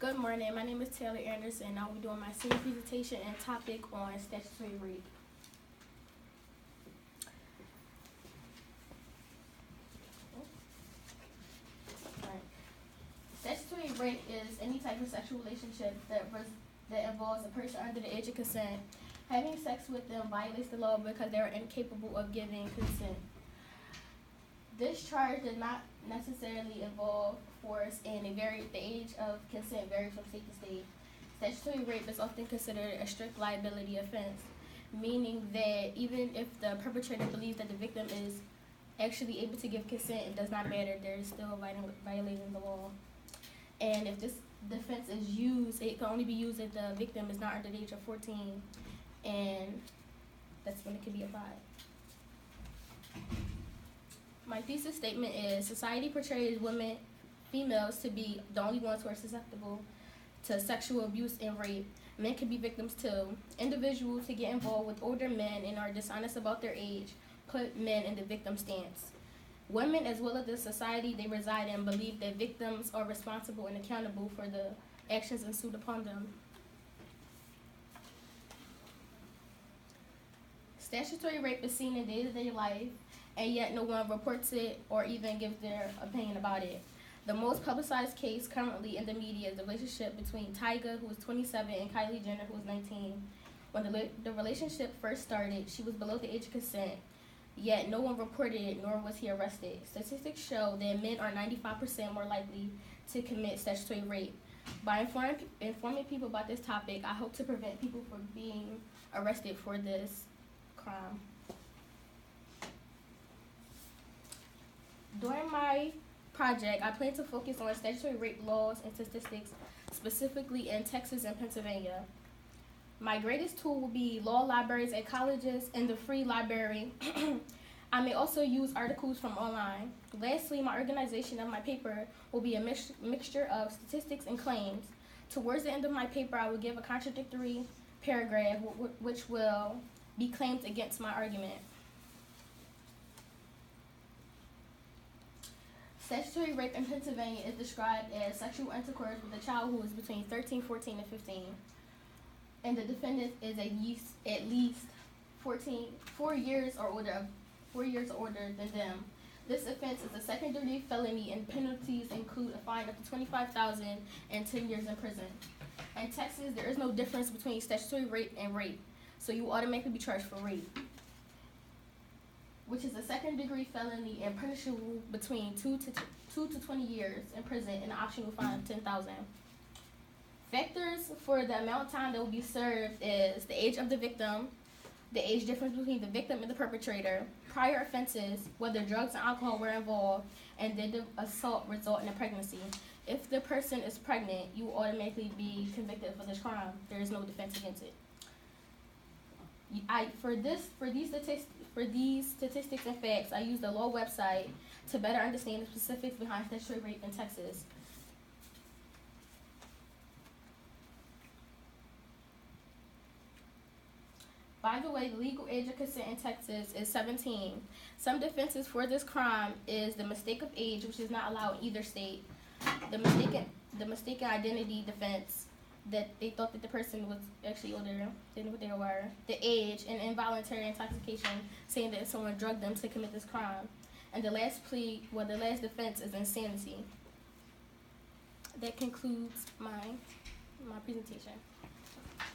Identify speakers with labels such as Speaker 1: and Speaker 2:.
Speaker 1: Good morning. My name is Taylor Anderson, and I'll be doing my senior presentation and topic on statutory rape. Statutory rape is any type of sexual relationship that involves a person under the age of consent. Having sex with them violates the law because they are incapable of giving consent. This charge does not necessarily involve force, and the age of consent varies from state to state. Statutory rape is often considered a strict liability offense, meaning that even if the perpetrator believes that the victim is actually able to give consent, it does not matter. They're still violating the law. And if this defense is used, it can only be used if the victim is not under the age of 14, and that's when it can be applied. My thesis statement is: society portrays females to be the only ones who are susceptible to sexual abuse and rape. Men can be victims too. Individuals who get involved with older men and are dishonest about their age put men in the victim stance. Women, as well as the society they reside in, believe that victims are responsible and accountable for the actions ensued upon them. Statutory rape is seen in day-to-day life, and yet no one reports it or even gives their opinion about it. The most publicized case currently in the media is the relationship between Tyga, who was 27, and Kylie Jenner, who was 19. When the relationship first started, she was below the age of consent, yet no one reported it, nor was he arrested. Statistics show that men are 95% more likely to commit statutory rape. By informing people about this topic, I hope to prevent people from being arrested for this crime. During my project, I plan to focus on statutory rape laws and statistics, specifically in Texas and Pennsylvania. My greatest tool will be law libraries at colleges and the free library. I may also use articles from online. Lastly, my organization of my paper will be a mixture of statistics and claims. Towards the end of my paper, I will give a contradictory paragraph which will be claims against my argument. Statutory rape in Pennsylvania is described as sexual intercourse with a child who is between 13, 14, and 15. And the defendant is at least 4 years or older than them. This offense is a second-degree felony, and penalties include a fine up to $25,000 and 10 years in prison. In Texas, there is no difference between statutory rape and rape, so you will automatically be charged for rape, which is a second-degree felony and punishable between 2 to 20 years in prison and an optional fine of $10,000. Factors for the amount of time that will be served is the age of the victim, the age difference between the victim and the perpetrator, prior offenses, whether drugs and alcohol were involved, and did the assault result in a pregnancy. If the person is pregnant, you will automatically be convicted for this crime. There is no defense against it. For these statistics and facts, I use the law website to better understand the specifics behind statutory rape in Texas. By the way, the legal age of consent in Texas is 17. Some defenses for this crime is the mistake of age, which is not allowed in either state, the mistaken identity defense, that they thought that the person was actually older than what they were, the age, and involuntary intoxication, saying that someone drugged them to commit this crime. And the last defense is insanity. That concludes my presentation.